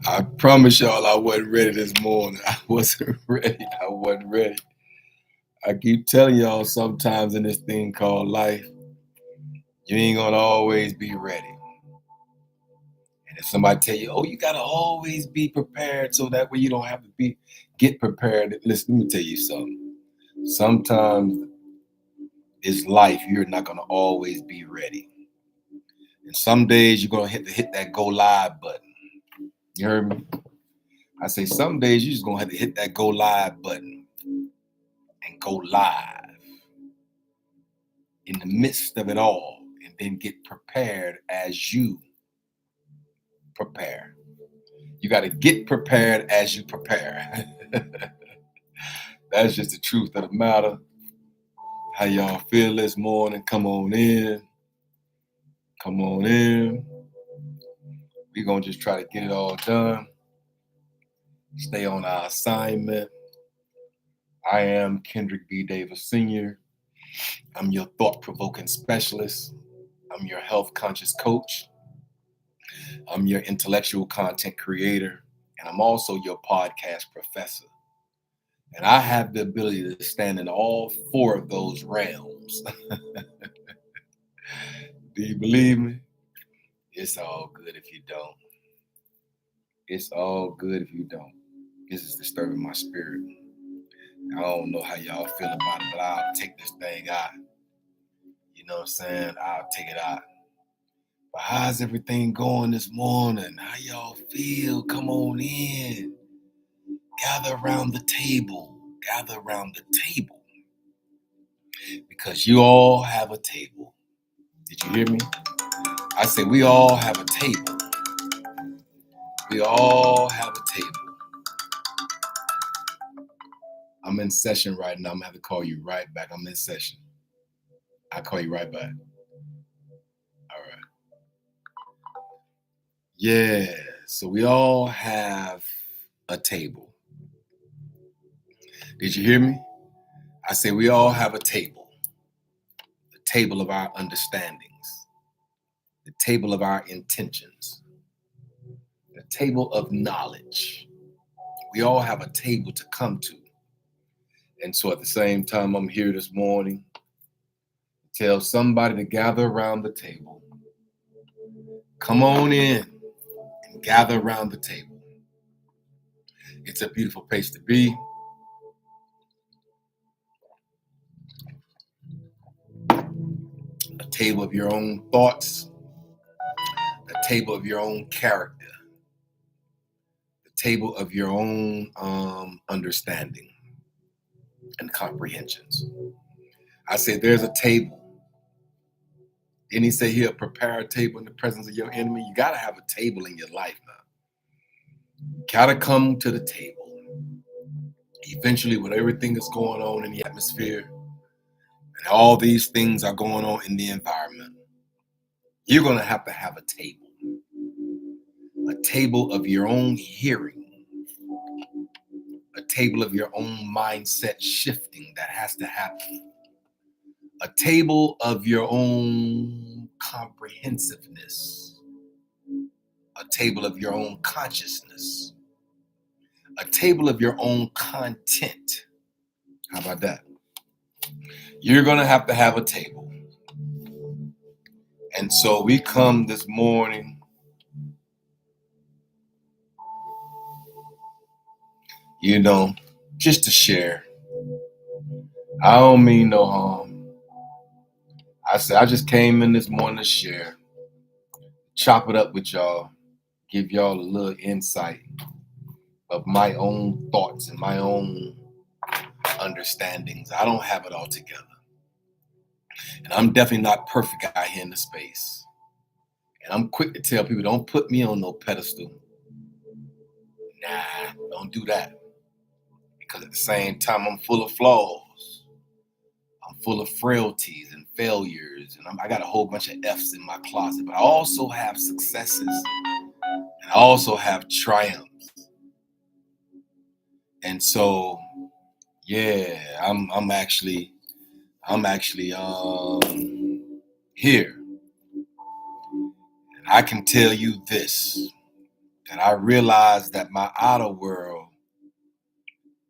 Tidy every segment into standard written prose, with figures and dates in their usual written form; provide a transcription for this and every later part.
I promise y'all I wasn't ready this morning. I wasn't ready. I wasn't ready. I keep telling y'all sometimes in this thing called life, you ain't gonna always be ready. And if somebody tell you, oh, you gotta always be prepared so that way you don't have to get prepared. Listen, let me tell you something. Sometimes it's life, you're not gonna always be ready. And some days you're gonna hit that go live button. You heard me? I say some days you're just gonna have to hit that go live button and go live in the midst of it all, and then get prepared as you prepare. You got to get prepared as you prepare. That's just the truth of the matter. How y'all feel this morning? Come on in. Come on in. We're going to just try to get it all done. Stay on our assignment. I am Kendrick B. Davis Sr. I'm your thought-provoking specialist. I'm your health conscious coach. I'm your intellectual content creator. And I'm also your podcast professor. And I have the ability to stand in all four of those realms. Do you believe me? It's all good if you don't. It's all good if you don't. This is disturbing my spirit. I don't know how y'all feel about it, but I'll take this thing out. You know what I'm saying? I'll take it out. But how's everything going this morning? How y'all feel? Come on in. Gather around the table. Gather around the table. Because you all have a table. Did you hear me? I say we all have a table. We all have a table. I'm in session right now. I'm gonna have to call you right back. I'm in session. I'll call you right back. All right. Yeah. So we all have a table. Did you hear me? I say we all have a table. The table of our understandings. The table of our intentions. The table of knowledge. We all have a table to come to. And so at the same time, I'm here this morning to tell somebody to gather around the table. Come on in and gather around the table. It's a beautiful place to be. A table of your own thoughts, a table of your own character, the table of your own understanding and comprehensions. I say there's a table. Didn't he say he'll prepare a table in the presence of your enemy? You got to have a table in your life now. You got to come to the table. Eventually, with everything that's going on in the atmosphere, and all these things are going on in the environment, you're going to have a table. A table of your own hearing. A table of your own mindset shifting that has to happen. A table of your own comprehensiveness. A table of your own consciousness. A table of your own content. How about that? You're going to have a table. And so we come this morning, just to share. I don't mean no harm. I said I just came in this morning to share, chop it up with y'all, give y'all a little insight of my own thoughts and my own understandings. I don't have it all together. And I'm definitely not perfect out here in the space. And I'm quick to tell people, don't put me on no pedestal. Nah, don't do that. Because at the same time, I'm full of flaws. I'm full of frailties and failures. And I got a whole bunch of F's in my closet. But I also have successes. And I also have triumphs. And so, yeah, I'm actually here. And I can tell you this. that I realize that my outer world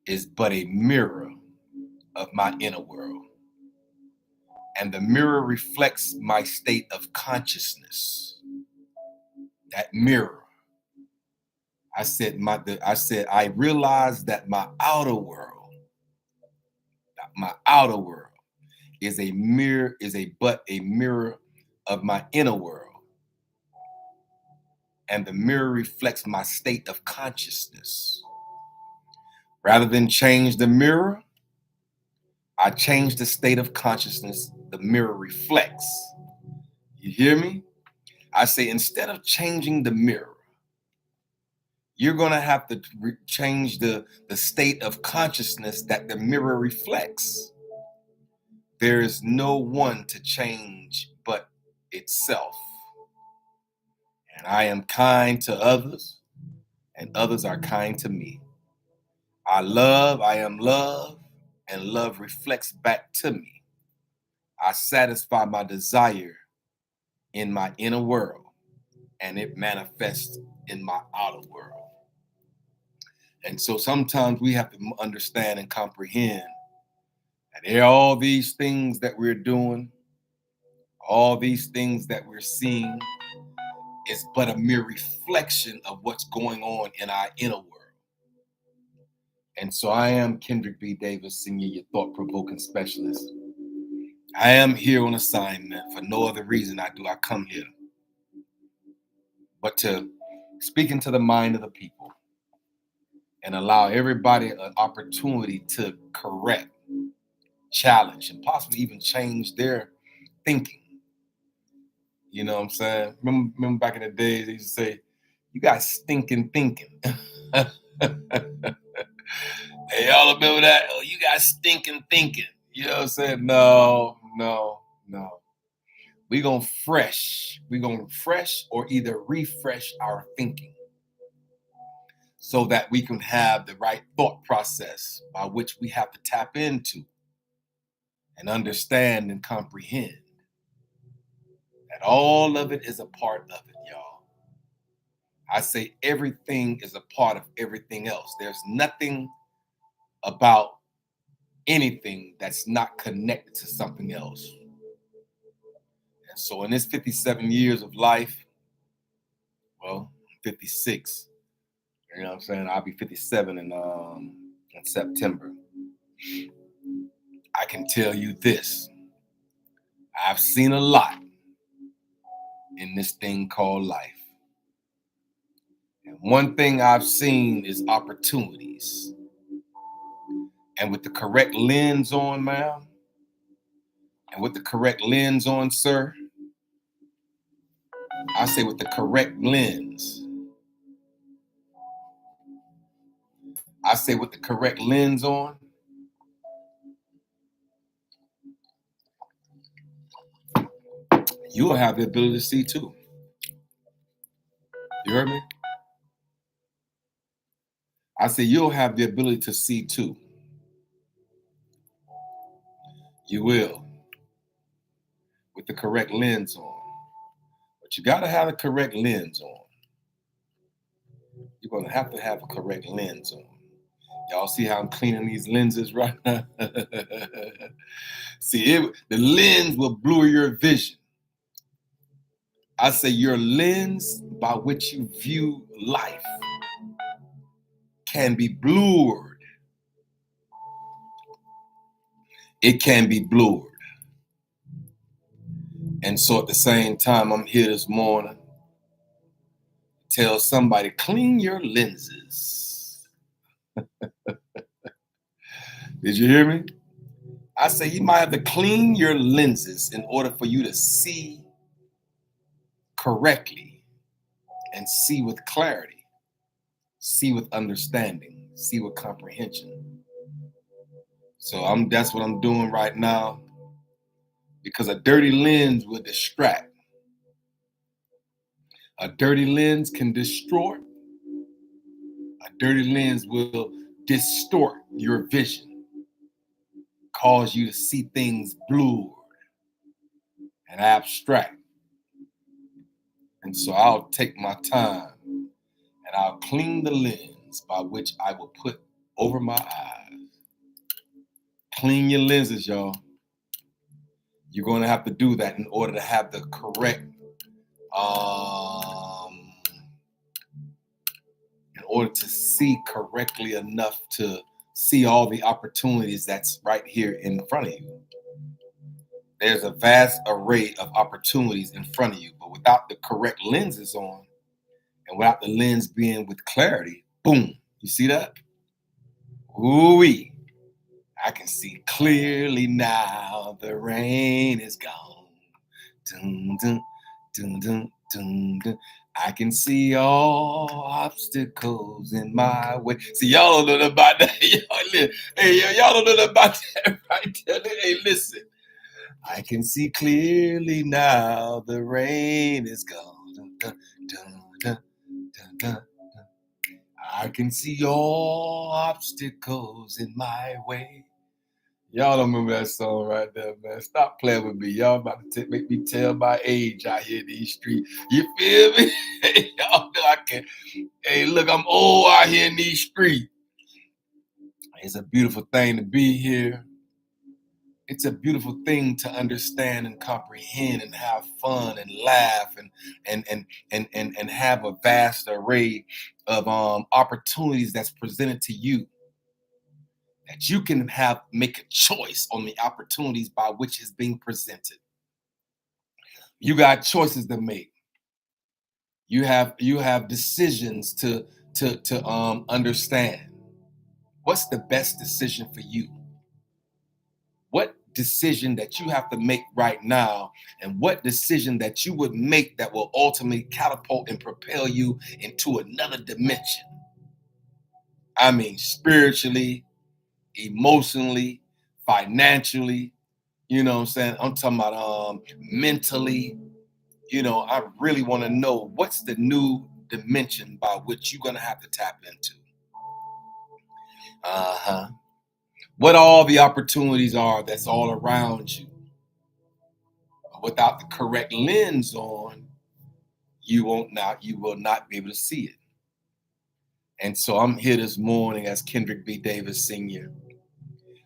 is but a mirror of my inner world. And the mirror reflects my state of consciousness. That mirror. I said I realize that my outer world is a mirror, but a mirror of my inner world. And the mirror reflects my state of consciousness. Rather than change the mirror, I change the state of consciousness the mirror reflects. You hear me? I say, instead of changing the mirror, you're going to have to change the state of consciousness that the mirror reflects. There is no one to change but itself. And I am kind to others, and others are kind to me. I am love, and love reflects back to me. I satisfy my desire in my inner world, and it manifests in my outer world. And so sometimes we have to understand and comprehend that there are all these things that we're doing, all these things that we're seeing is but a mere reflection of what's going on in our inner world. And so I am Kendrick B. Davis, Sr., your thought-provoking specialist. I am here on assignment for no other reason I come here but to speak into the mind of the people and allow everybody an opportunity to correct, challenge, and possibly even change their thinking. You know what I'm saying? Remember back in the days, they used to say, you got stinking thinking. Hey, y'all remember that? Oh, you got stinking thinking. You know what I'm saying? No. We're going to fresh or either refresh our thinking so that we can have the right thought process by which we have to tap into and understand and comprehend that all of it is a part of it, y'all. I say everything is a part of everything else. There's nothing about anything that's not connected to something else. And so in this 57 years of life, well, 56, you know what I'm saying? I'll be 57 in September. I can tell you this. I've seen a lot in this thing called life. And one thing I've seen is opportunities. And with the correct lens on, ma'am, and with the correct lens on, sir, I say with the correct lens. I say with the correct lens on, you'll have the ability to see too. You heard me? I say you'll have the ability to see too. You will. With the correct lens on. But you got to have the correct lens on. You're going to have a correct lens on. Y'all see how I'm cleaning these lenses right now? See, the lens will blur your vision. I say your lens by which you view life can be blurred. It can be blurred. And so at the same time, I'm here this morning to tell somebody, clean your lenses. Did you hear me? I say you might have to clean your lenses in order for you to see correctly and see with clarity, see with understanding, see with comprehension. So that's what I'm doing right now, because a dirty lens will distract. A dirty lens can distort. A dirty lens will distort your vision, cause you to see things blurred and abstract. And so I'll take my time and and I'll clean the lens by which I will put over my eyes. Clean your lenses, y'all. You're going to have to do that in order to have the correct, in order to see correctly enough to see all the opportunities that's right here in front of you. There's a vast array of opportunities in front of you, but without the correct lenses on, and without the lens being with clarity, boom, you see that? Ooh-wee. I can see clearly now, the rain is gone. Dun, dun, dun, dun, dun, dun. I can see all obstacles in my way. See, y'all don't know about that. Y'all don't know about that right there. Hey, listen. I can see clearly now, the rain is gone. Dun, dun, dun, dun, dun, dun. I can see all obstacles in my way. Y'all don't remember that song right there, man. Stop playing with me. Y'all about to make me tell my age out here in these streets. You feel me? Hey, y'all know I can. Hey, look, I'm old out here in these streets. It's a beautiful thing to be here. It's a beautiful thing to understand and comprehend and have fun and laugh and have a vast array of opportunities that's presented to you, that you can make a choice on the opportunities by which is being presented. You got choices to make. You have decisions to understand. What's the best decision for you? What decision that you have to make right now, and what decision that you would make that will ultimately catapult and propel you into another dimension? I mean, spiritually, emotionally, financially, you know what I'm saying? I'm talking about mentally. I really want to know what's the new dimension by which you're going to have to tap into. What all the opportunities are that's all around you. Without the correct lens on, you will not be able to see it. And so I'm here this morning as Kendrick B. Davis Sr.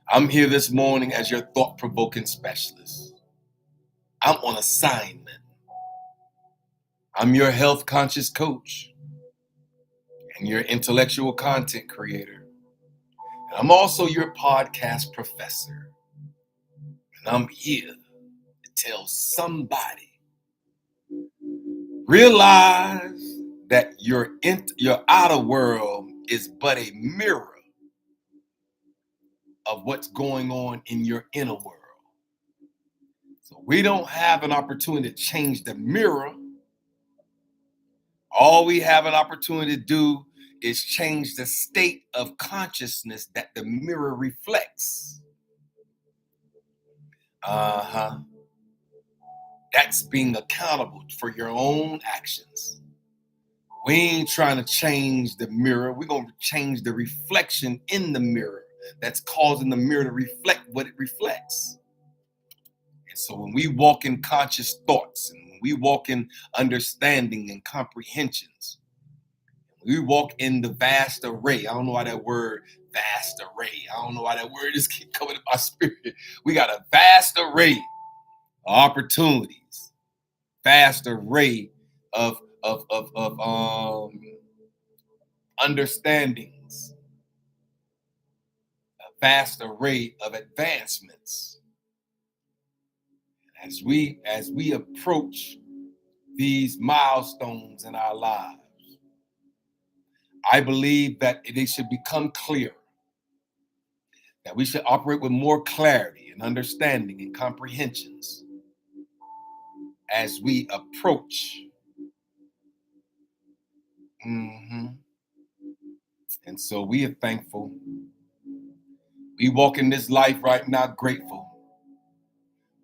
I'm here this morning as your thought-provoking specialist. I'm on assignment. I'm your health conscious coach and your intellectual content creator. And I'm also your podcast professor. And I'm here to tell somebody, realize that your outer world is but a mirror of what's going on in your inner world. So we don't have an opportunity to change the mirror. All we have an opportunity to do is change the state of consciousness that the mirror reflects. That's being accountable for your own actions. We ain't trying to change the mirror. We're going to change the reflection in the mirror that's causing the mirror to reflect what it reflects. And so when we walk in conscious thoughts, and when we walk in understanding and comprehensions, we walk in the vast array. I don't know why that word vast array. I don't know why that word is keep coming in my spirit. We got a vast array of opportunities, vast array of understandings, a vast array of advancements. As we approach these milestones in our lives, I believe that they should become clear, that we should operate with more clarity and understanding and comprehensions as we approach. And so we are thankful. We walk in this life right now grateful.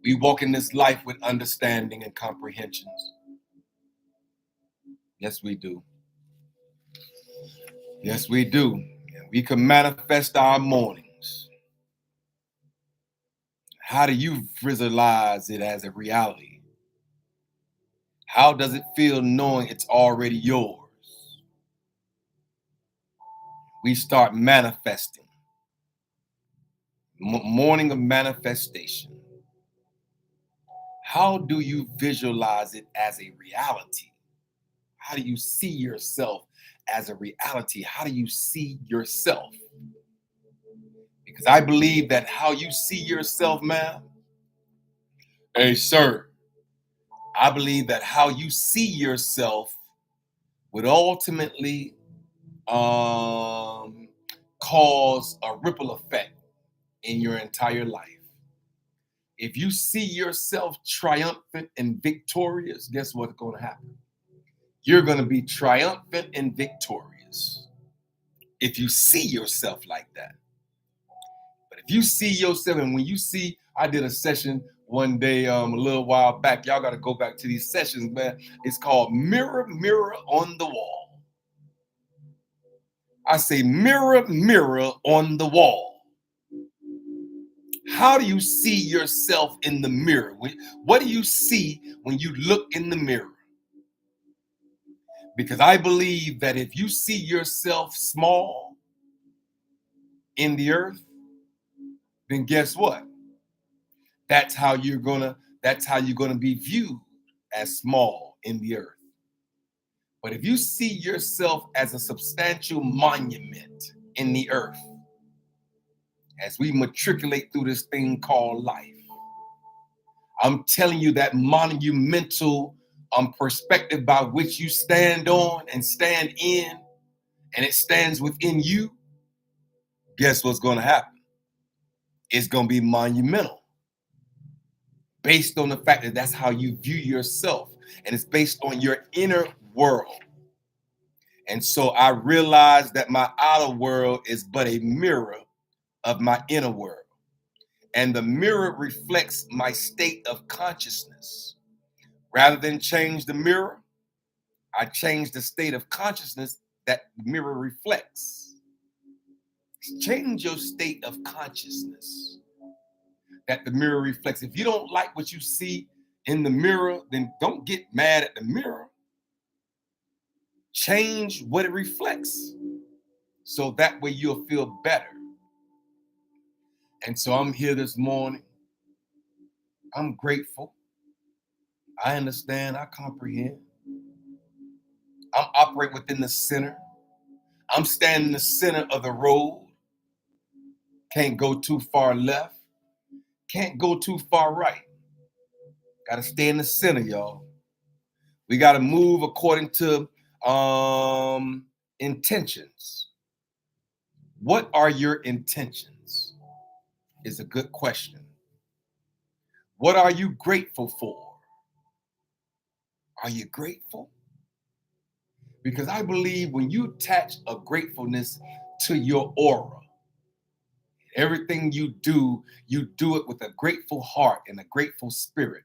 We walk in this life with understanding and comprehensions. Yes, we do. Yes, we do. And we can manifest our mornings. How do you visualize it as a reality? How does it feel knowing it's already yours? we start manifesting. Morning of manifestation. How do you visualize it as a reality? How do you see yourself as a reality? How do you see yourself? Because I believe that how you see yourself, man, hey, sir, I believe that how you see yourself would ultimately cause a ripple effect in your entire life. If you see yourself triumphant and victorious, guess what's going to happen? You're going to be triumphant and victorious if you see yourself like that. But if you see yourself, and when you see, I did a session one day a little while back. Y'all got to go back to these sessions, man. It's called Mirror, Mirror on the Wall. I say, mirror, mirror on the wall. How do you see yourself in the mirror? What do you see when you look in the mirror? Because I believe that if you see yourself small in the earth, then guess what? That's how you're gonna be viewed, as small in the earth. But if you see yourself as a substantial monument in the earth, as we matriculate through this thing called life, I'm telling you that monumental perspective by which you stand on and stand in, and it stands within you, guess what's going to happen? It's going to be monumental, based on the fact that that's how you view yourself, and it's based on your inner world. And so I realized that my outer world is but a mirror of my inner world. And the mirror reflects my state of consciousness. Rather than change the mirror, I change the state of consciousness that the mirror reflects. Change your state of consciousness that the mirror reflects. If you don't like what you see in the mirror, then don't get mad at the mirror. Change what it reflects, so that way you'll feel better. And so I'm here this morning. I'm grateful. I understand. I comprehend. I'm operating within the center. I'm standing in the center of the road. Can't go too far left. Can't go too far right. Got to stay in the center, y'all. We got to move according to intentions. What are your intentions? Is a good question. What are you grateful for? Are you grateful? Because I believe when you attach a gratefulness to your aura, everything you do it with a grateful heart and a grateful spirit.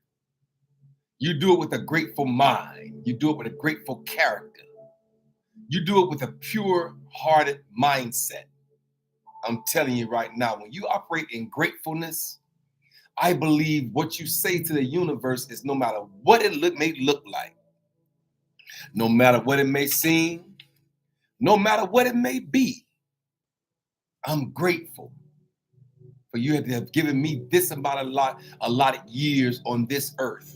You do it with a grateful mind. You do it with a grateful character. You do it with a pure-hearted mindset. I'm telling you right now, when you operate in gratefulness, I believe what you say to the universe is, no matter what it may look like, no matter what it may seem, no matter what it may be, I'm grateful for you to have given me this about a lot of years on this earth.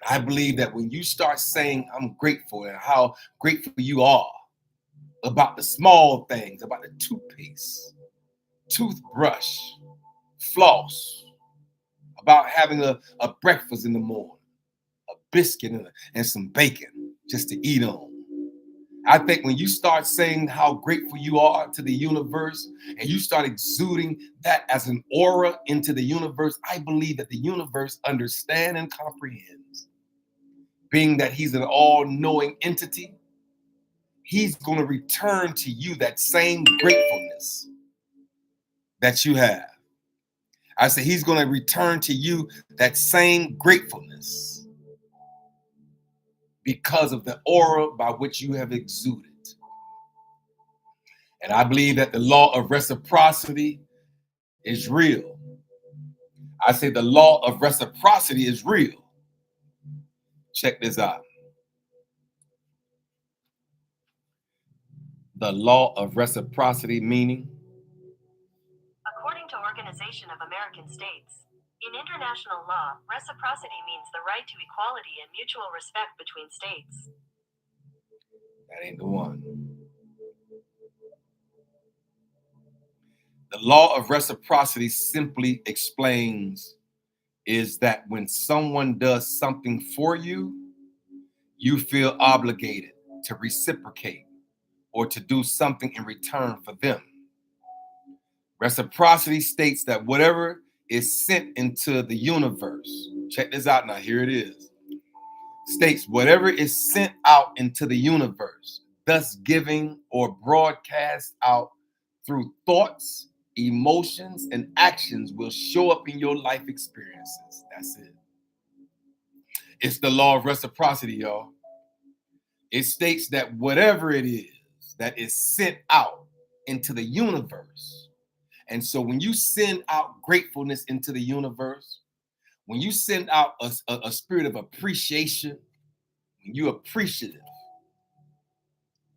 I believe that when you start saying I'm grateful, and how grateful you are about the small things, about the toothpaste, toothbrush, floss, about having a breakfast in the morning, a biscuit and some bacon just to eat on. I think when you start saying how grateful you are to the universe, and you start exuding that as an aura into the universe, I believe that the universe understands and comprehends. Being that he's an all-knowing entity, he's going to return to you that same gratefulness that you have. I say he's going to return to you that same gratefulness because of the aura by which you have exuded. And I believe that the law of reciprocity is real. I say the law of reciprocity is real. Check this out. The law of reciprocity meaning. According to Organization of American States, in international law, reciprocity means the right to equality and mutual respect between states. That ain't the one. The law of reciprocity simply explains is that when someone does something for you, you feel obligated to reciprocate or to do something in return for them. Reciprocity states that whatever is sent into the universe, check this out now, here it is, states whatever is sent out into the universe, thus giving or broadcast out through thoughts, emotions, and actions will show up in your life experiences. That's it. It's the law of reciprocity, y'all. It states that whatever it is that is sent out into the universe. And so when you send out gratefulness into the universe, when you send out a spirit of appreciation, when you're appreciative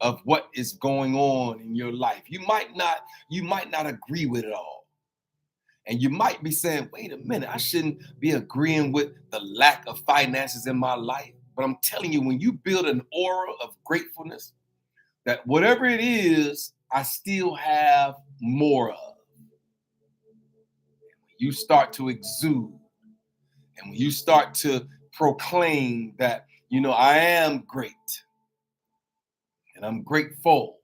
of what is going on in your life, you might not agree with it all. And you might be saying, wait a minute, I shouldn't be agreeing with the lack of finances in my life. But I'm telling you, when you build an aura of gratefulness, that whatever it is, I still have more of. You start to exude, and when you start to proclaim that, I am great, and I'm grateful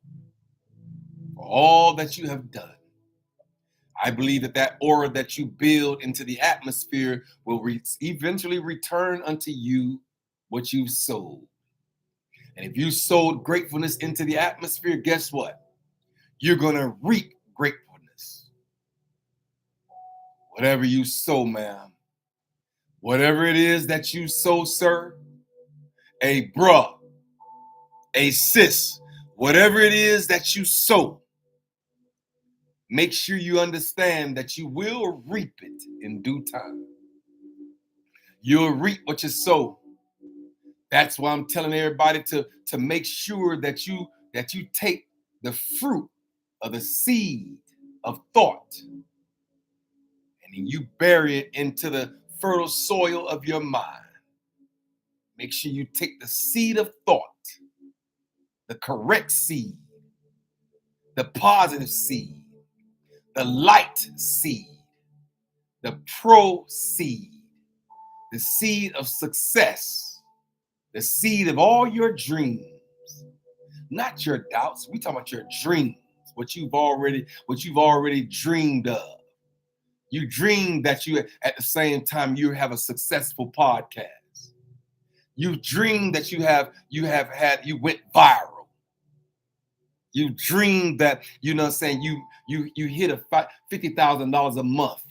for all that you have done, I believe that aura that you build into the atmosphere will eventually return unto you what you've sowed. And if you sowed gratefulness into the atmosphere, guess what? You're going to reap gratefulness. Whatever you sow, ma'am, whatever it is that you sow, sir, a bruh, a sis, whatever it is that you sow, make sure you understand that you will reap it in due time. You'll reap what you sow. That's why I'm telling everybody to make sure that you take the fruit of the seed of thought and then you bury it into the fertile soil of your mind. Make sure you take the seed of thought, the correct seed, the positive seed, the light seed, the pro seed, the seed of success, the seed of all your dreams, not your doubts. We talking about your dreams, what you've already dreamed of. You dream that you at the same time you have a successful podcast. You dream that you went viral. You dream that, you hit a $50,000 a month,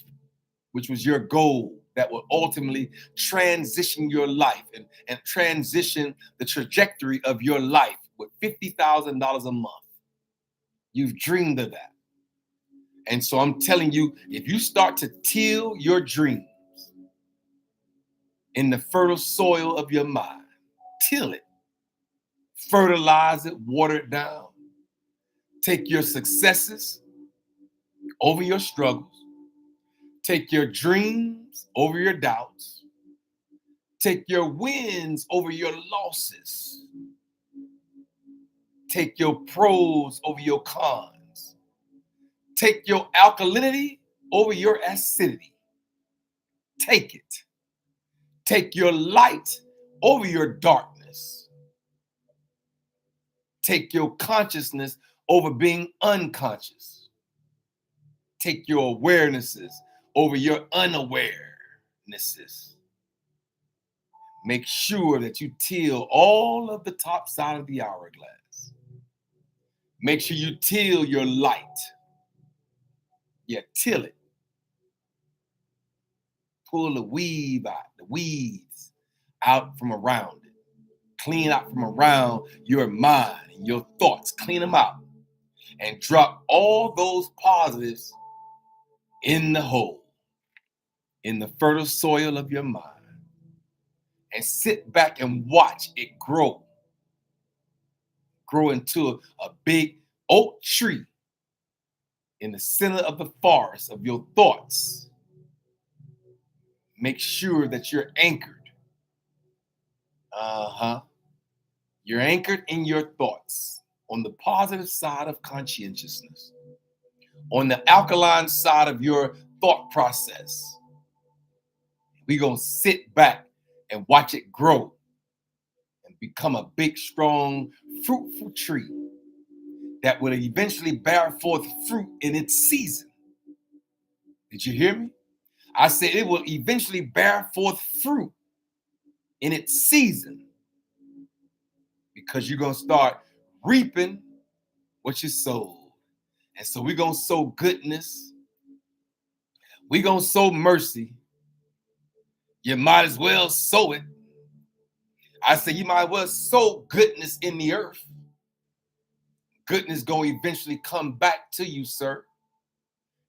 which was your goal that will ultimately transition your life and transition the trajectory of your life with $50,000 a month. You've dreamed of that. And so I'm telling you, if you start to till your dreams in the fertile soil of your mind, till it, fertilize it, water it down, take your successes over your struggles, take your dreams over your doubts, take your wins over your losses, take your pros over your cons, take your alkalinity over your acidity. Take it. Take your light over your darkness. Take your consciousness over being unconscious. Take your awarenesses over your unawarenesses. Make sure that you till all of the top side of the hourglass. Make sure you till your light. Yeah, till it. Pull the weeds out from around it. Clean out from around your mind and your thoughts. Clean them out. And drop all those positives in the hole, in the fertile soil of your mind. And sit back and watch it grow. Grow into a big oak tree in the center of the forest of your thoughts. Make sure that you're anchored. You're anchored in your thoughts on the positive side of conscientiousness, on the alkaline side of your thought process. We're going to sit back and watch it grow and become a big, strong, fruitful tree that will eventually bear forth fruit in its season. Did you hear me? I said it will eventually bear forth fruit in its season, because you're going to start reaping what you sowed. And so we're going to sow goodness. We're going to sow mercy. You might as well sow it. I say you might as well sow goodness in the earth. Goodness going to eventually come back to you, sir.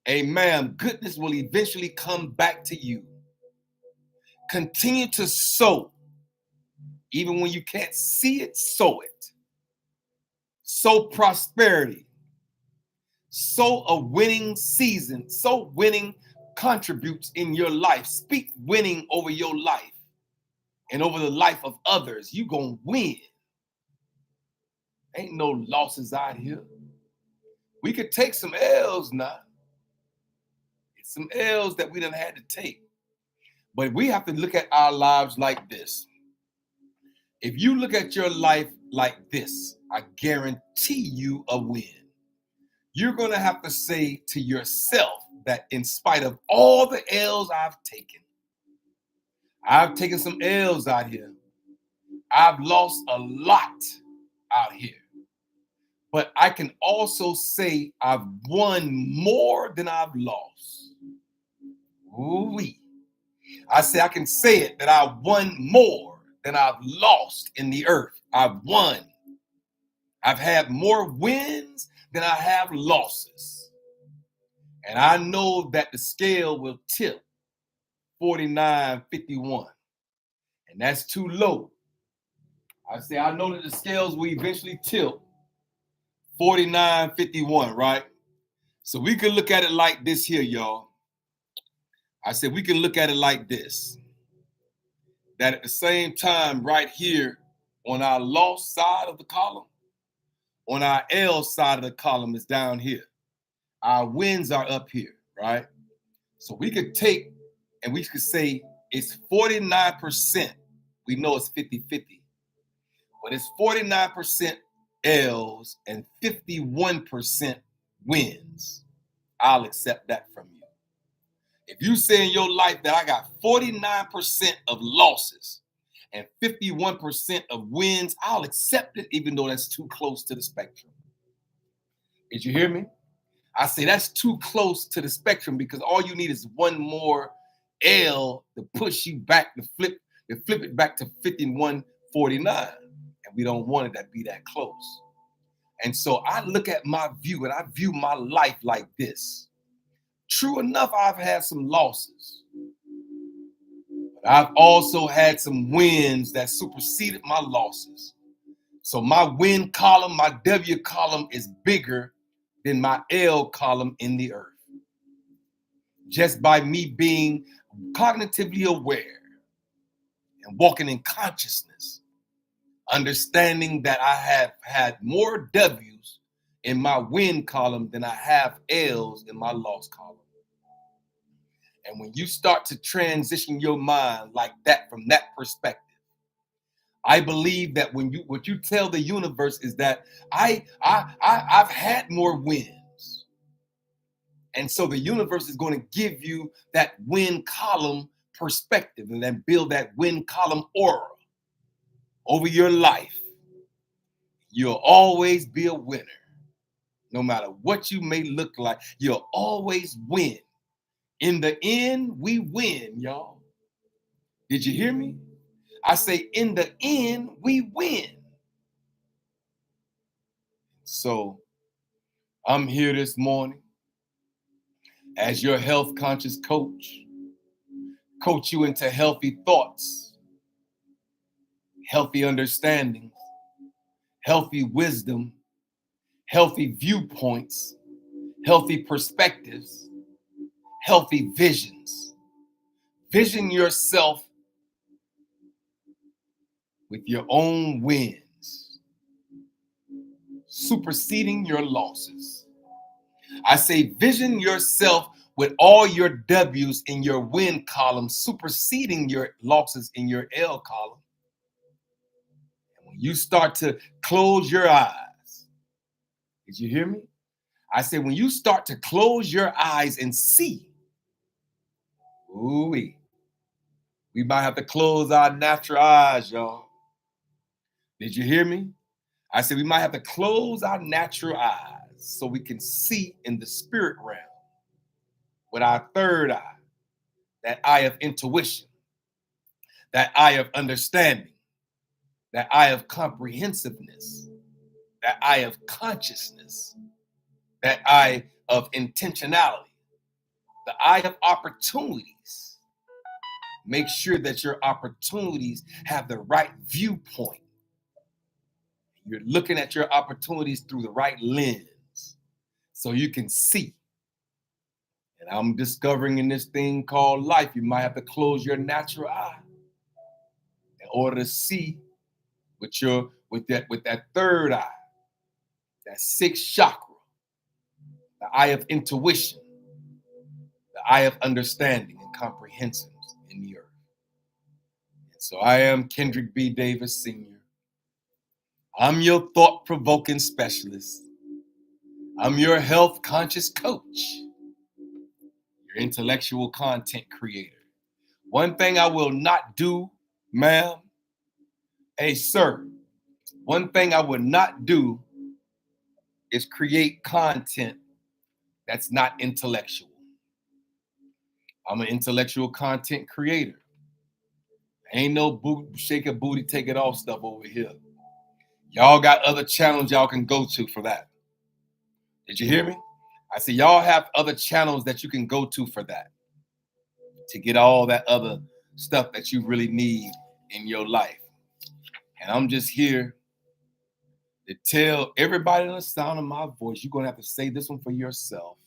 Amen. Goodness will eventually come back to you. Continue to sow. Even when you can't see it, sow it. Sow prosperity. Sow a winning season. Sow winning contributes in your life. Speak winning over your life and over the life of others. You're going to win. Ain't no losses out here. We could take some L's now. It's some L's that we done had to take. But we have to look at our lives like this. If you look at your life like this, I guarantee you a win. You're going to have to say to yourself that in spite of all the L's I've taken some L's out here. I've lost a lot out here. But I can also say I've won more than I've lost. Ooh-wee. I say I can say it that I've won more than I've lost in the earth. I've won. I've had more wins than I have losses. And I know that the scale will tip 49-51. And that's too low. I say I know that the scales will eventually tilt 49-51, right? So we can look at it like this here, y'all. I said we can look at it like this. That at the same time, right here on our loss side of the column, on our L side of the column is down here. Our wins are up here, right? So we could take and we could say it's 49%. We know it's 50-50. But it's 49% L's and 51% wins. I'll accept that from you. If you say in your life that I got 49% of losses and 51% of wins, I'll accept it, even though that's too close to the spectrum. Did you hear me? I say that's too close to the spectrum because all you need is one more L to push you back, to flip it back to 51-49. And we don't want it to be that close. And so I look at my view and I view my life like this. True enough, I've had some losses, but I've also had some wins that superseded my losses. So my win column, my W column is bigger than my L column in the earth. Just by me being cognitively aware and walking in consciousness, understanding that I have had more W's in my win column than I have L's in my loss column. And when you start to transition your mind like that, from that perspective, I believe that what you tell the universe is that I've had more wins. And so the universe is going to give you that win column perspective and then build that win column aura over your life. You'll always be a winner. No matter what you may look like, you'll always win. In the end, we win, y'all. Did you hear me? I say, in the end, we win. So I'm here this morning as your health conscious coach you into healthy thoughts, healthy understanding, healthy wisdom, healthy viewpoints, healthy perspectives, healthy visions. Vision yourself with your own wins, superseding your losses. I say vision yourself with all your W's in your win column, superseding your losses in your L column. And when you start to close your eyes, did you hear me? I said, when you start to close your eyes and see, ooh-wee, we might have to close our natural eyes, y'all. Did you hear me? I said, we might have to close our natural eyes so we can see in the spirit realm with our third eye, that eye of intuition, that eye of understanding, that eye of comprehensiveness, that eye of consciousness, that eye of intentionality, the eye of opportunities. Make sure that your opportunities have the right viewpoint. You're looking at your opportunities through the right lens so you can see. And I'm discovering in this thing called life, you might have to close your natural eye in order to see with that third eye, that sixth chakra, the eye of intuition, the eye of understanding and comprehensiveness in the earth. And so I am Kendrick B. Davis Sr. I'm your thought-provoking specialist. I'm your health conscious coach, your intellectual content creator. One thing I will not do, ma'am, hey, sir, one thing I would not do is create content that's not intellectual. I'm an intellectual content creator. Ain't no shake a booty, take it off stuff over here. Y'all got other channels y'all can go to for that. Did you hear me? I said, y'all have other channels that you can go to for that, to get all that other stuff that you really need in your life. And I'm just here to tell everybody on the sound of my voice, you're going to have to say this one for yourself.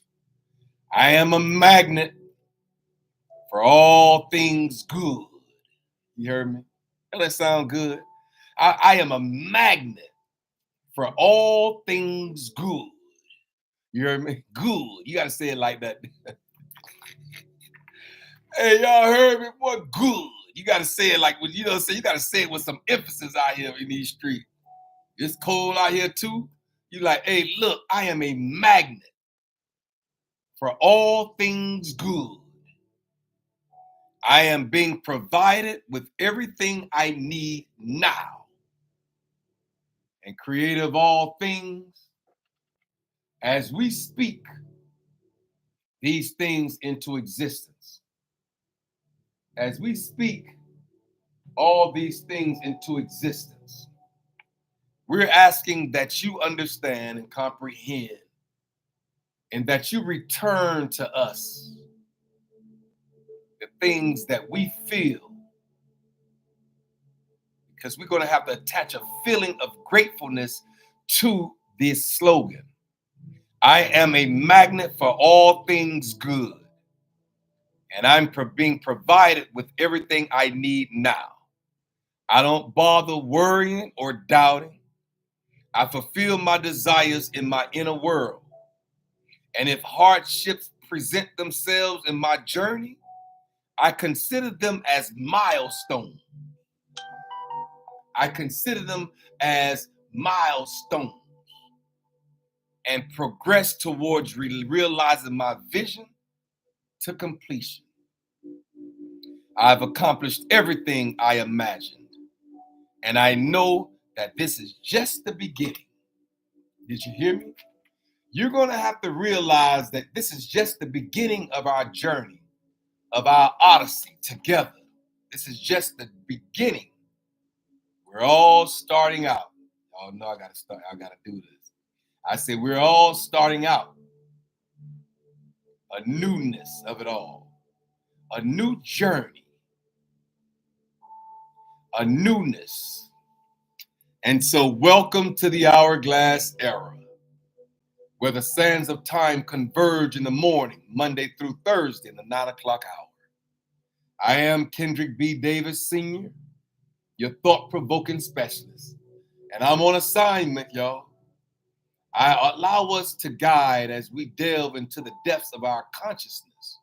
I am a magnet for all things good. You heard me? Doesn't that sound good? I am a magnet for all things good. You heard me? Good. You got to say it like that. Hey, y'all heard me? Boy, good. You got to say it like, you know what I'm saying? You got to say it with some emphasis out here in these streets. It's cold out here too. You like, hey, look, I am a magnet for all things good. I am being provided with everything I need now. And creator of all things, as we speak these things into existence, as we speak all these things into existence, we're asking that you understand and comprehend, and that you return to us the things that we feel, because we're going to have to attach a feeling of gratefulness to this slogan. I am a magnet for all things good, and I'm being provided with everything I need now. I don't bother worrying or doubting. I fulfill my desires in my inner world. And if hardships present themselves in my journey, I consider them as milestones. I consider them as milestones and progress towards realizing my vision to completion. I've accomplished everything I imagined, and I know that this is just the beginning. Did you hear me? You're going to have to realize that this is just the beginning of our journey, of our odyssey together. This is just the beginning. We're all starting out. Y'all know I got to do this. I say we're all starting out. A newness of it all. A new journey. A newness. And so welcome to the Hourglass Era. where the sands of time converge in the morning, Monday through Thursday in the 9 o'clock hour. I am Kendrick B. Davis, Sr., your thought-provoking specialist, and I'm on assignment, y'all. I allow us to guide as we delve into the depths of our consciousness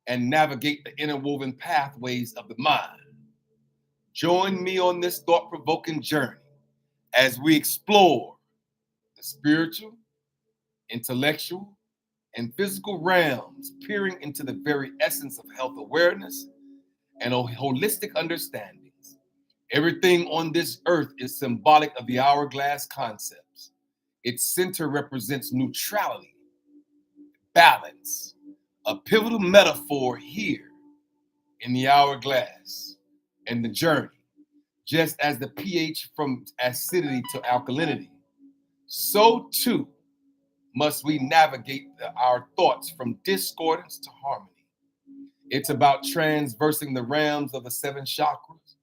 and navigate the interwoven pathways of the mind. Join me on this thought-provoking journey as we explore the spiritual, intellectual, and physical realms, peering into the very essence of health awareness and holistic understandings. Everything on this earth is symbolic of the hourglass concepts. Its center represents neutrality, balance, a pivotal metaphor here in the hourglass and the journey. Just as the pH from acidity to alkalinity, so too must we navigate our thoughts from discordance to harmony. It's about transversing the realms of the 7 chakras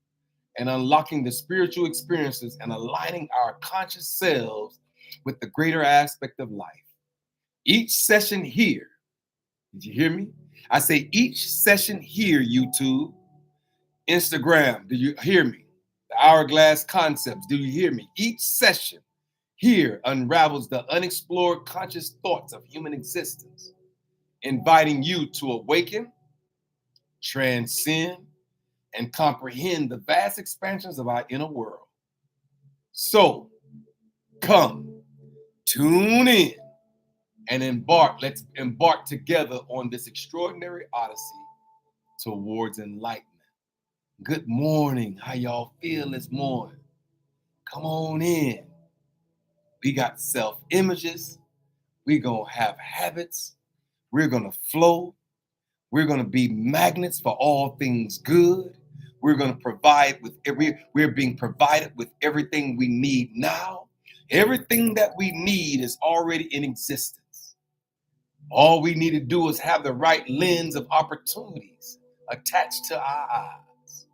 and unlocking the spiritual experiences and aligning our conscious selves with the greater aspect of life. Each session here, did you hear me? I say each session here, YouTube, Instagram, do you hear me? The hourglass concepts, do you hear me? Each session here unravels the unexplored conscious thoughts of human existence, inviting you to awaken, transcend, and comprehend the vast expansions of our inner world. So, come, tune in, and embark. Let's embark together on this extraordinary odyssey towards enlightenment. Good morning. How y'all feel this morning? Come on in. We got self-images. We're going to have habits. We're going to flow. We're going to be magnets for all things good. We're going to provide with we're being provided with everything we need now. Everything that we need is already in existence. All we need to do is have the right lens of opportunities attached to our eyes.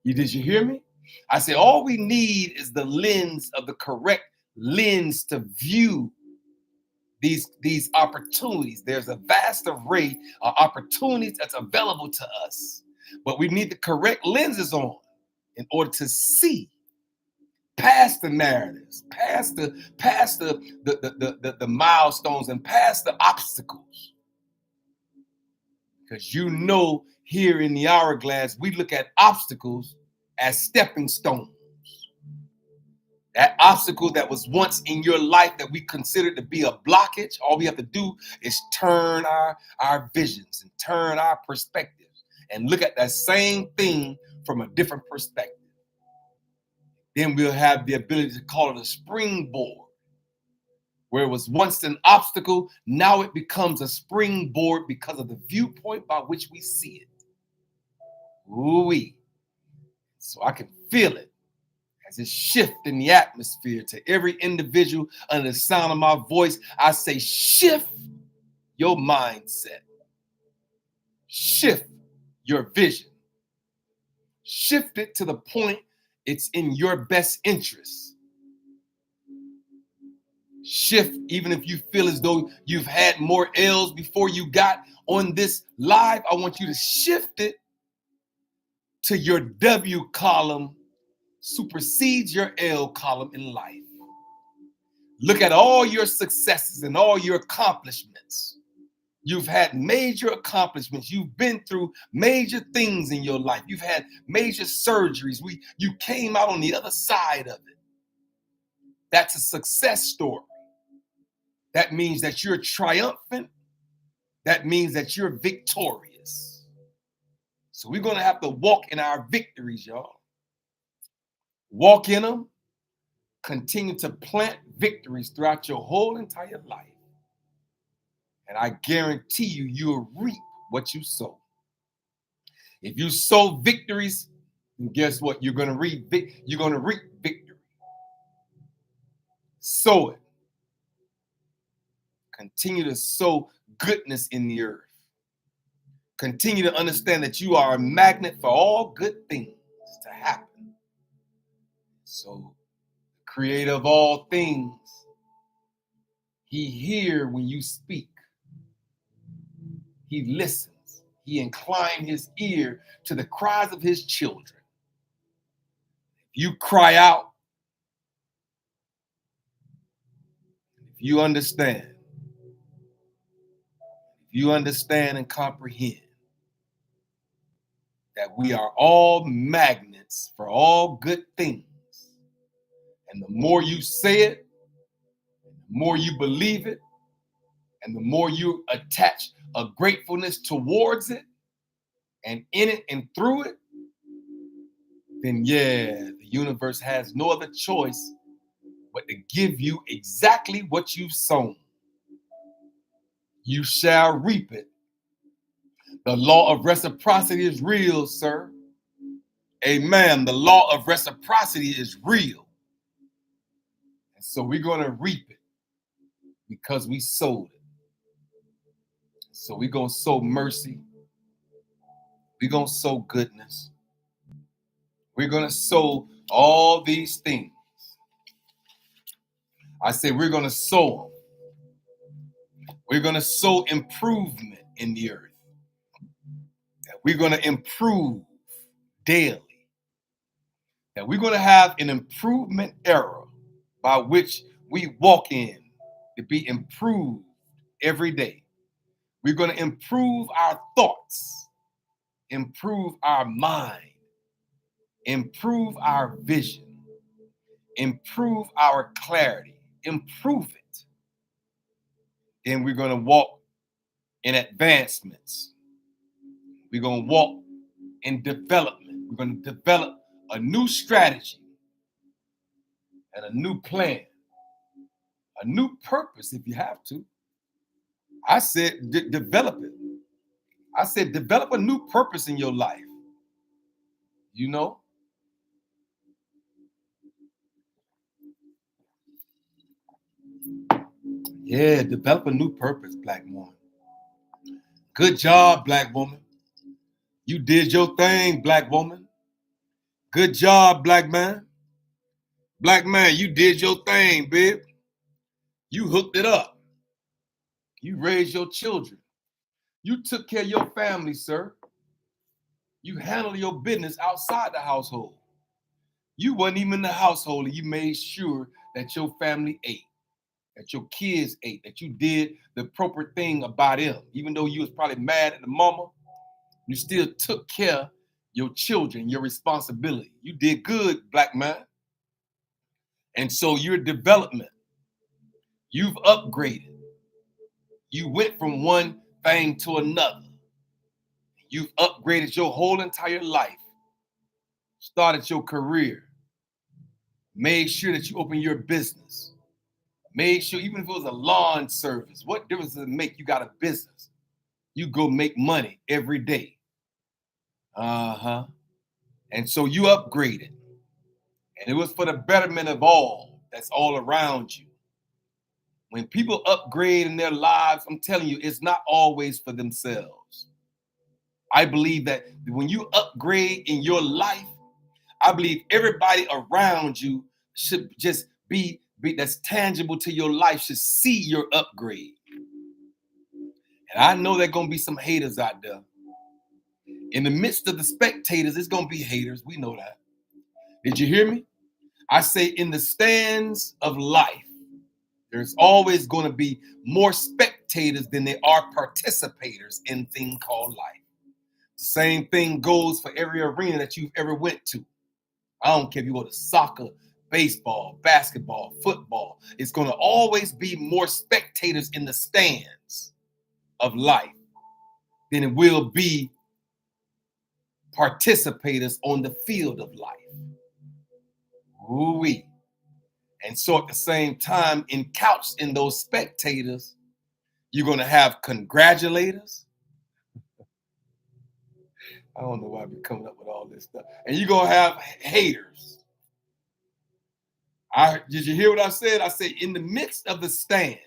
Did you hear me? I say all we need is the lens of the correct lens to view these opportunities. There's a vast array of opportunities that's available to us, but we need the correct lenses on in order to see past the narratives, past the milestones, and past the obstacles. Because here in the hourglass, we look at obstacles as stepping stones. That obstacle that was once in your life that we considered to be a blockage, all we have to do is turn our visions and turn our perspectives and look at that same thing from a different perspective. Then we'll have the ability to call it a springboard. Where it was once an obstacle, now it becomes a springboard because of the viewpoint by which we see it. Ooh-wee. So I can feel it as it shifts in the atmosphere to every individual under the sound of my voice. I say, shift your mindset. Shift your vision. Shift it to the point it's in your best interest. Shift, even if you feel as though you've had more L's before you got on this live, I want you to shift it to your W column supersedes your L column in life. Look at all your successes and all your accomplishments. You've had major accomplishments. You've been through major things in your life. You've had major surgeries. You came out on the other side of it. That's a success story. That means that you're triumphant. That means that you're victorious. So we're going to have to walk in our victories, y'all. Walk in them. Continue to plant victories throughout your whole entire life. And I guarantee you'll reap what you sow. If you sow victories, guess what? You're going to reap victory. Sow it. Continue to sow goodness in the earth. Continue to understand that you are a magnet for all good things to happen. So, creator of all things, He hears when you speak. He listens. He inclines his ear to the cries of his children. If you cry out, if you understand and comprehend that we are all magnets for all good things, and the more you say it, the more you believe it, and the more you attach a gratefulness towards it, and in it and through it, then yeah, the universe has no other choice but to give you exactly what you've sown. You shall reap it. The law of reciprocity is real, sir. Amen. The law of reciprocity is real. And so we're going to reap it because we sowed it. So we're going to sow mercy. We're going to sow goodness. We're going to sow all these things. I say we're going to sow them. We're going to sow improvement in the earth. We're going to improve daily. And we're going to have an improvement era by which we walk in to be improved every day. We're going to improve our thoughts, improve our mind, improve our vision, improve our clarity, improve it. Then we're going to walk in advancements. We're going to walk in development. We're going to develop a new strategy and a new plan, a new purpose if you have to. I said, develop it. I said, develop a new purpose in your life. You know? Yeah, develop a new purpose, black woman. Good job, black woman. You did your thing, black woman. Good job, black man. Black man, you did your thing, babe. You hooked it up. You raised your children. You took care of your family, sir. You handled your business outside the household. You wasn't even in the household, and you made sure that your family ate, that your kids ate, that you did the appropriate thing about them. Even though you was probably mad at the mama, you still took care of your children, your responsibility. You did good, black man. And so your development, you've upgraded. You went from one thing to another. You've upgraded your whole entire life. Started your career. Made sure that you opened your business. Made sure, even if it was a lawn service, what difference does it make? You got a business. You go make money every day. And so you upgraded. And it was for the betterment of all that's all around you. When people upgrade in their lives, I'm telling you, it's not always for themselves. I believe that when you upgrade in your life, I believe everybody around you should just be that's tangible to your life, should see your upgrade. And I know there are going to be some haters out there. In the midst of the spectators, it's going to be haters. We know that. Did you hear me? I say in the stands of life, there's always going to be more spectators than there are participators in a thing called life. The same thing goes for every arena that you've ever went to. I don't care if you go to soccer, baseball, basketball, football. It's going to always be more spectators in the stands of life than it will be participators on the field of life. Ooh-wee. And so at the same time, couched in those spectators, you're going to have congratulators. I don't know why I'm coming up with all this stuff. And you're going to have haters. Did you hear what I said? I said in the midst of the stand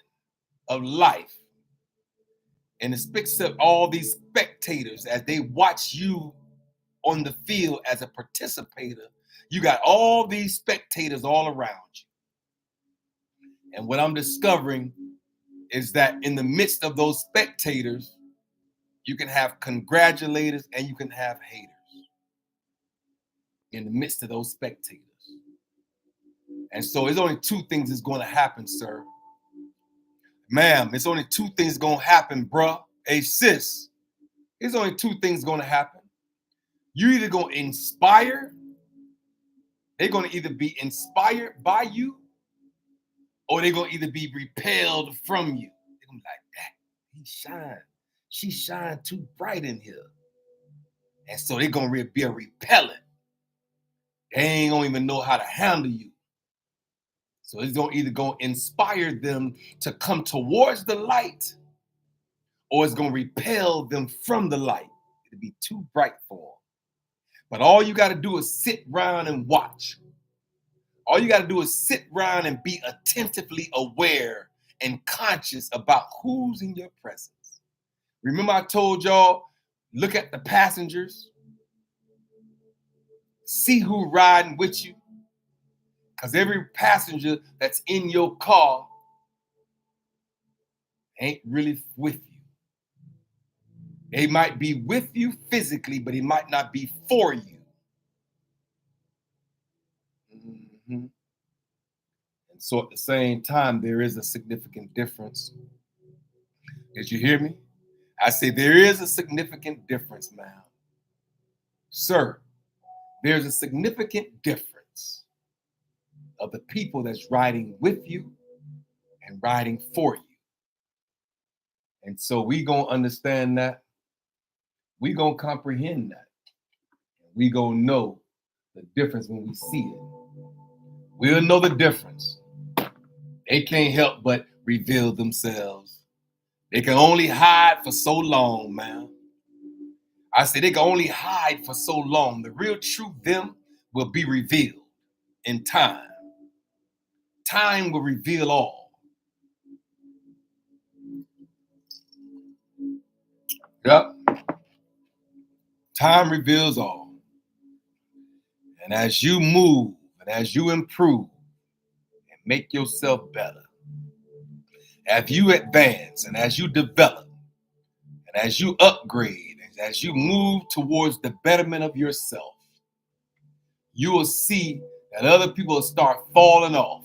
of life, and it picks up all these spectators as they watch you on the field as a participator, you got all these spectators all around you. And what I'm discovering is that in the midst of those spectators, you can have congratulators and you can have haters. In the midst of those spectators. And so there's only two things that's going to happen, sir. Ma'am, it's only two things going to happen, bruh. Hey, sis, there's only two things going to happen. You either going to inspire, they're going to either be inspired by you, or they're going to either be repelled from you. They're going to be like, that, he shine. She shine too bright in here. And so they're going to be a repellent. They ain't going to even know how to handle you. So it's going to either go inspire them to come towards the light, or it's going to repel them from the light. It'll be too bright for them. But all you got to do is sit around and watch. All you got to do is sit around and be attentively aware and conscious about who's in your presence. Remember I told y'all, look at the passengers. See who riding with you. Because every passenger that's in your car ain't really with you. They might be with you physically, but it might not be for you. Mm-hmm. And so at the same time, there is a significant difference. Did you hear me? I say there is a significant difference, ma'am. Sir, there's a significant difference of the people that's riding with you and riding for you. And so we gonna understand that. We gonna comprehend that. We gonna know the difference when we see it. We'll know the difference. They can't help but reveal themselves. They can only hide for so long, man. I say they can only hide for so long. The real truth them will be revealed in time. Time will reveal all. Yep. Time reveals all. And as you move and as you improve and make yourself better, as you advance and as you develop and as you upgrade and as you move towards the betterment of yourself, you will see that other people will start falling off.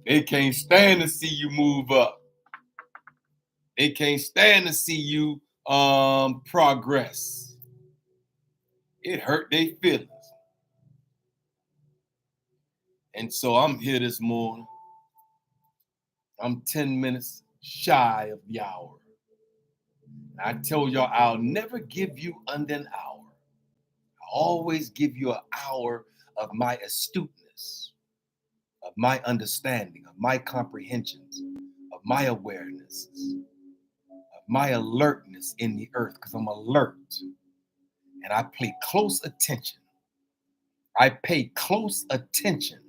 They can't stand to see you move up. They can't stand to see you progress. It hurt their feelings. And so I'm here this morning. I'm 10 minutes shy of the hour. And I tell y'all, I'll never give you under an hour. I always give you an hour of my astuteness, of my understanding, of my comprehensions, of my awarenesses, of my alertness in the earth, because I'm alert. And I pay close attention. I pay close attention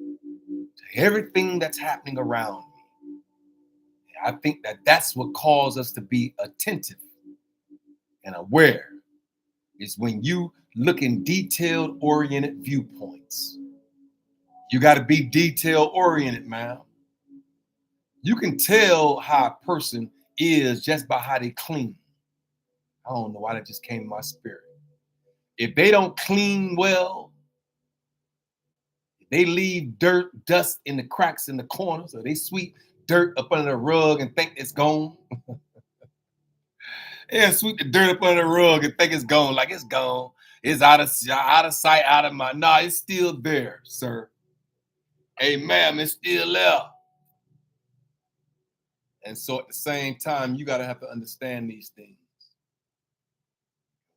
to everything that's happening around me. And I think that that's what calls us to be attentive and aware, is when you look in detailed oriented viewpoints. You got to be detail oriented, man. You can tell how a person is just by how they clean. I don't know why that just came in my spirit. If they don't clean well, if they leave dirt, dust in the cracks in the corners, or they sweep dirt up under the rug and think it's gone. Yeah, sweep the dirt up under the rug and think it's gone, like it's gone. It's out of sight, out of mind. Nah, it's still there, sir. Hey, ma'am, it's still there. And so at the same time, you got to have to understand these things.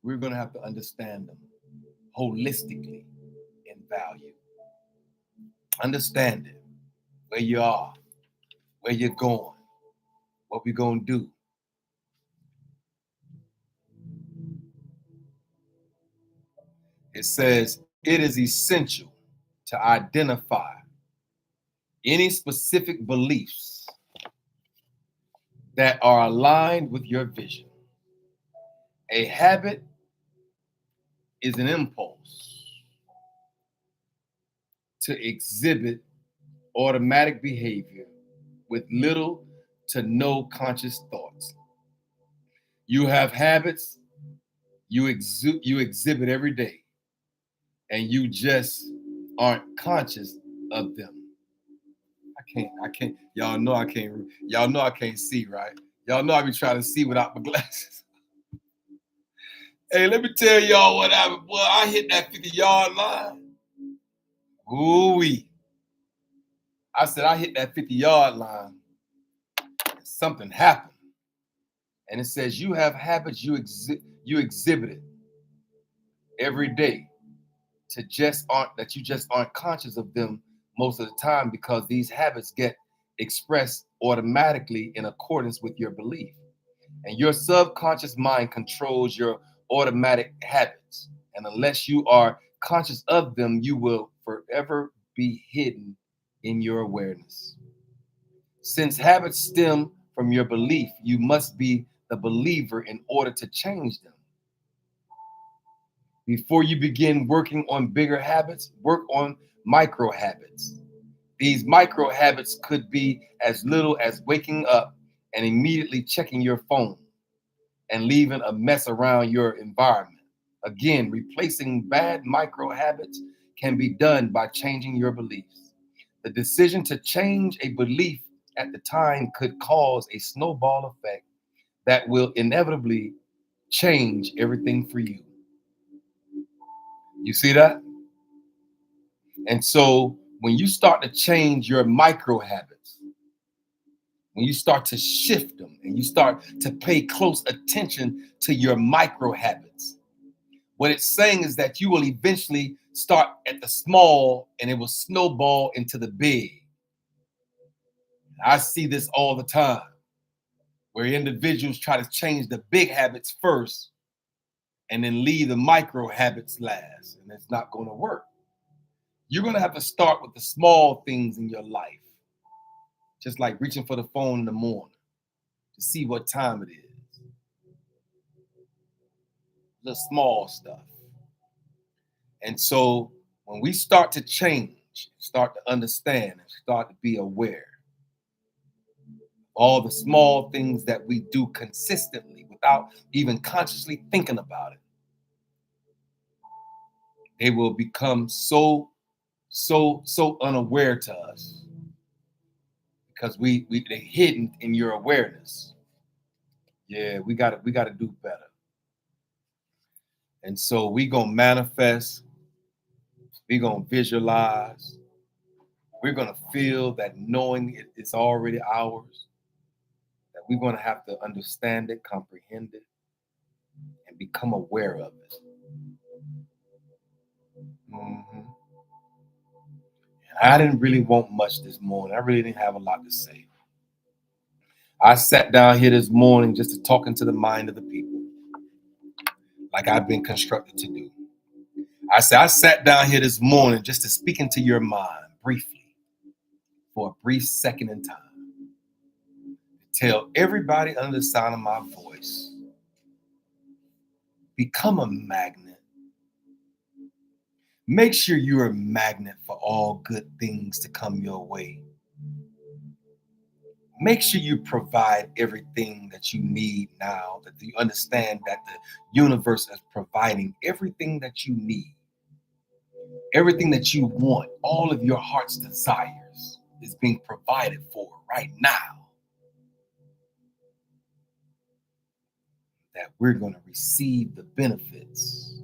We're going to have to understand them holistically in value. Understand it, where you are, where you're going, what we're going to do. It says it is essential to identify any specific beliefs that are aligned with your vision. A habit is an impulse to exhibit automatic behavior with little to no conscious thoughts. You have habits you exhibit every day, and you just aren't conscious of them. I can't. Y'all know I can't. Y'all know I can't see, right? Y'all know I be trying to see without my glasses. Hey, let me tell y'all what happened. Boy, I hit that 50-yard line. Ooh-wee. I said I hit that 50-yard line. Something happened. And it says you have habits you exhibited every day that you just aren't conscious of them most of the time, because these habits get expressed automatically in accordance with your belief. And your subconscious mind controls your automatic habits. And unless you are conscious of them, you will forever be hidden in your awareness. Since habits stem from your belief, you must be the believer in order to change them. Before you begin working on bigger habits, work on micro habits. These micro habits could be as little as waking up and immediately checking your phone and leaving a mess around your environment. Again, replacing bad micro habits can be done by changing your beliefs. The decision to change a belief at the time could cause a snowball effect that will inevitably change everything for you. You see that? And so when you start to change your micro habits, when you start to shift them and you start to pay close attention to your micro habits, what it's saying is that you will eventually start at the small and it will snowball into the big. I see this all the time, where individuals try to change the big habits first and then leave the micro habits last, and it's not going to work. You're going to have to start with the small things in your life, just like reaching for the phone in the morning to see what time it is. The small stuff. And so when we start to change, start to understand, and start to be aware, all the small things that we do consistently without even consciously thinking about it, they will become so unaware to us, because they're hidden in your awareness. Yeah, we gotta do better. And so we gonna manifest, we gonna visualize, we're gonna feel that knowing it's already ours, that we're gonna have to understand it, comprehend it, and become aware of it. Mm-hmm. I didn't really want much this morning. I really didn't have a lot to say. I sat down here this morning just to talk into the mind of the people, like I've been constructed to do. I sat down here this morning just to speak into your mind briefly, for a brief second in time. Tell everybody under the sound of my voice, become a magnet. Make sure you're a magnet for all good things to come your way. Make sure you provide everything that you need now, that you understand that the universe is providing everything that you need, everything that you want, all of your heart's desires is being provided for right now. That we're going to receive the benefits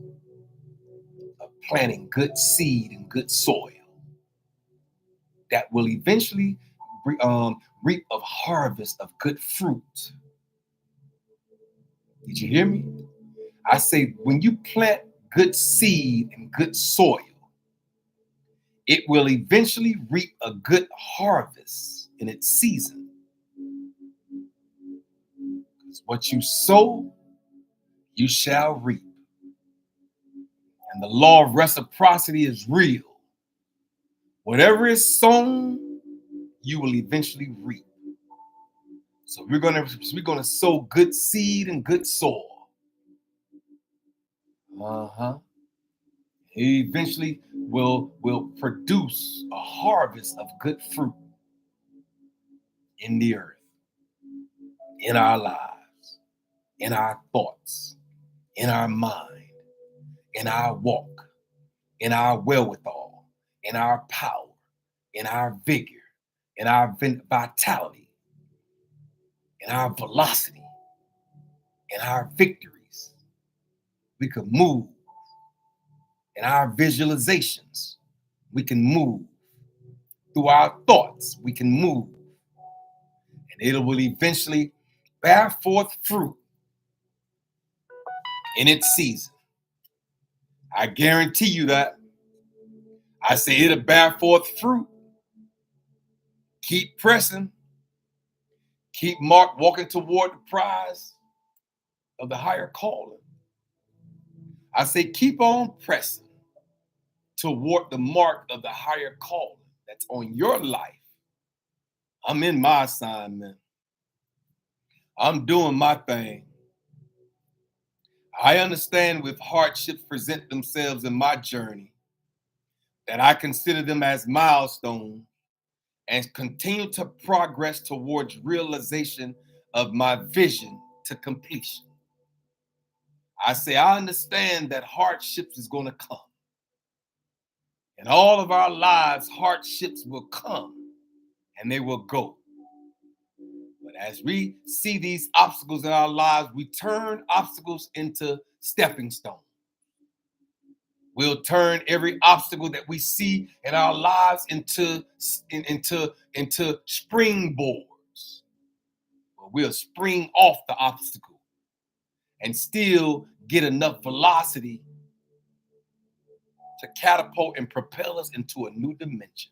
of planting good seed in good soil that will eventually reap a harvest of good fruit. Did you hear me? I say, when you plant good seed in good soil, it will eventually reap a good harvest in its season. Because what you sow, you shall reap. And the law of reciprocity is real. Whatever is sown, you will eventually reap. So we're gonna sow good seed and good soil. It eventually will produce a harvest of good fruit. in the earth, in our lives, in our thoughts, in our mind, in our walk, in our wherewithal, in our power, in our vigor, in our vitality, in our velocity, in our victories. We can move. In our visualizations, we can move. Through our thoughts, we can move. And it will eventually bear forth fruit in its season. I guarantee you that. I say it'll bear forth fruit. Keep pressing. Keep walking toward the prize of the higher calling. I say keep on pressing toward the mark of the higher calling that's on your life. I'm in my assignment. I'm doing my thing. I understand with hardships present themselves in my journey, that I consider them as milestones and continue to progress towards realization of my vision to completion. I say I understand that hardships is going to come. In all of our lives, hardships will come and they will go. But as we see these obstacles in our lives, we turn obstacles into stepping stones. We'll turn every obstacle that we see in our lives into springboards. We'll spring off the obstacle and still get enough velocity to catapult and propel us into a new dimension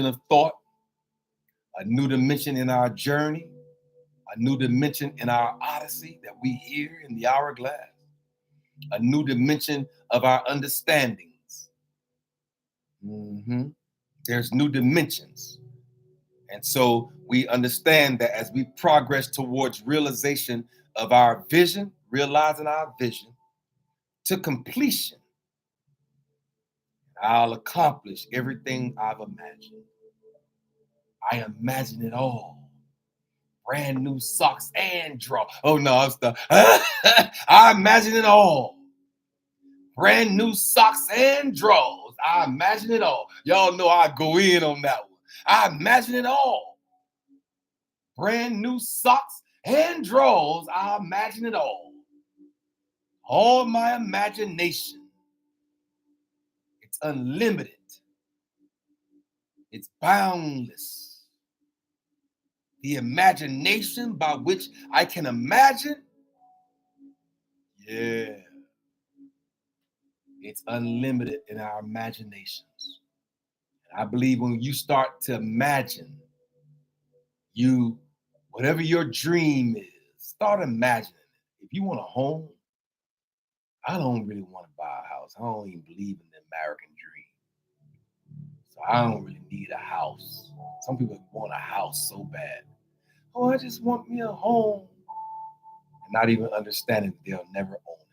of thought, a new dimension in our journey, a new dimension in our odyssey that we hear in the hourglass, a new dimension of our understandings. There's new dimensions. And so we understand that as we progress towards realization of our vision, realizing our vision to completion, I'll accomplish everything I've imagined. I imagine it all. Brand new socks and draw. Oh no, I'm stuck. I imagine it all. Brand new socks and drawers. I imagine it all. Y'all know I go in on that one. I imagine it all. Brand new socks and drawers. I imagine it all. All my imagination. It's unlimited. It's boundless. The imagination by which I can imagine, yeah, it's unlimited in our imaginations. And I believe when you start to imagine, whatever your dream is, start imagining it. If you want a home, I don't really want to buy a house. I don't even believe in the American dream. So I don't really need a house. Some people want a house so bad. Oh, I just want me a home. And not even understanding that they'll never own it.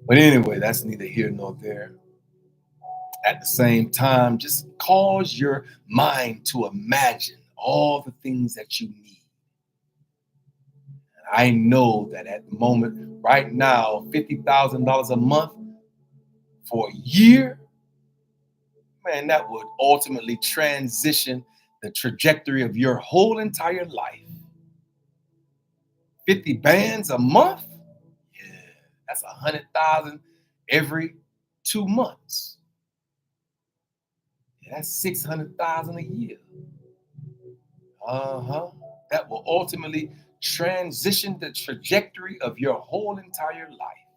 But anyway, that's neither here nor there. At the same time, just cause your mind to imagine all the things that you need. And I know that at the moment, right now, $50,000 a month for a year, man, that would ultimately transition the trajectory of your whole entire life. 50 bands a month? Yeah, that's 100,000 every 2 months. Yeah, that's 600,000 a year. That will ultimately transition the trajectory of your whole entire life.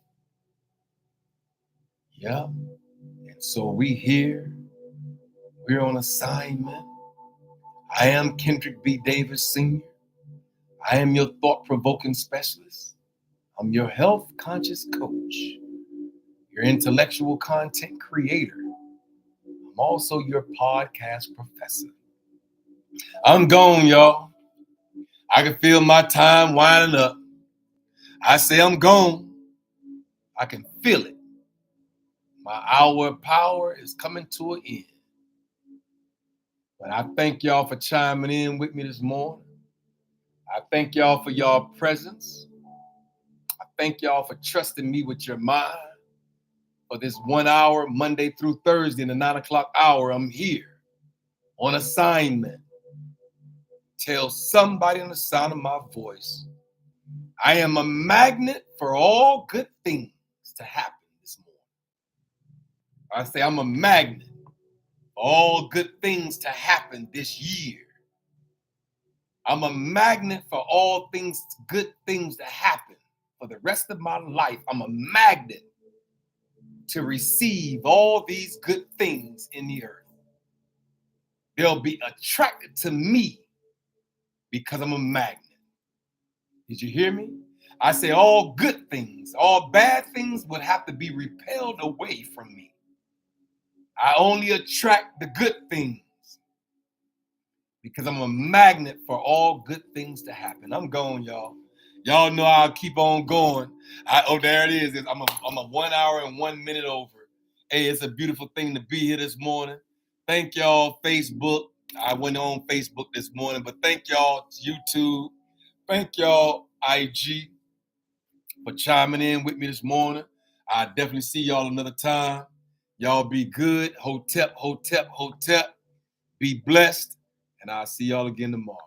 Yeah. And so we're on assignment. I am Kendrick B. Davis Sr. I am your thought-provoking specialist. I'm your health conscious coach, your intellectual content creator. I'm also your podcast professor. I'm gone, y'all. I can feel my time winding up. I say I'm gone. I can feel it. My hour of power is coming to an end. But I thank y'all for chiming in with me this morning. I thank y'all for y'all presence. I thank y'all for trusting me with your mind. For this 1 hour, Monday through Thursday in the 9 o'clock hour, I'm here on assignment. Tell somebody on the sound of my voice, I am a magnet for all good things to happen this morning. I say I'm a magnet for all good things to happen this year. I'm a magnet for all things, good things to happen for the rest of my life. I'm a magnet to receive all these good things in the earth. They'll be attracted to me because I'm a magnet. Did you hear me? I say all good things, all bad things would have to be repelled away from me. I only attract the good things because I'm a magnet for all good things to happen. I'm going, y'all. Y'all know I'll keep on going. There it is. I'm a 1 hour and 1 minute over. Hey, it's a beautiful thing to be here this morning. Thank y'all, Facebook. I went on Facebook this morning, but thank y'all, YouTube. Thank y'all, IG, for chiming in with me this morning. I definitely see y'all another time. Y'all be good. Hotep, hotep, hotep. Be blessed. And I'll see y'all again tomorrow.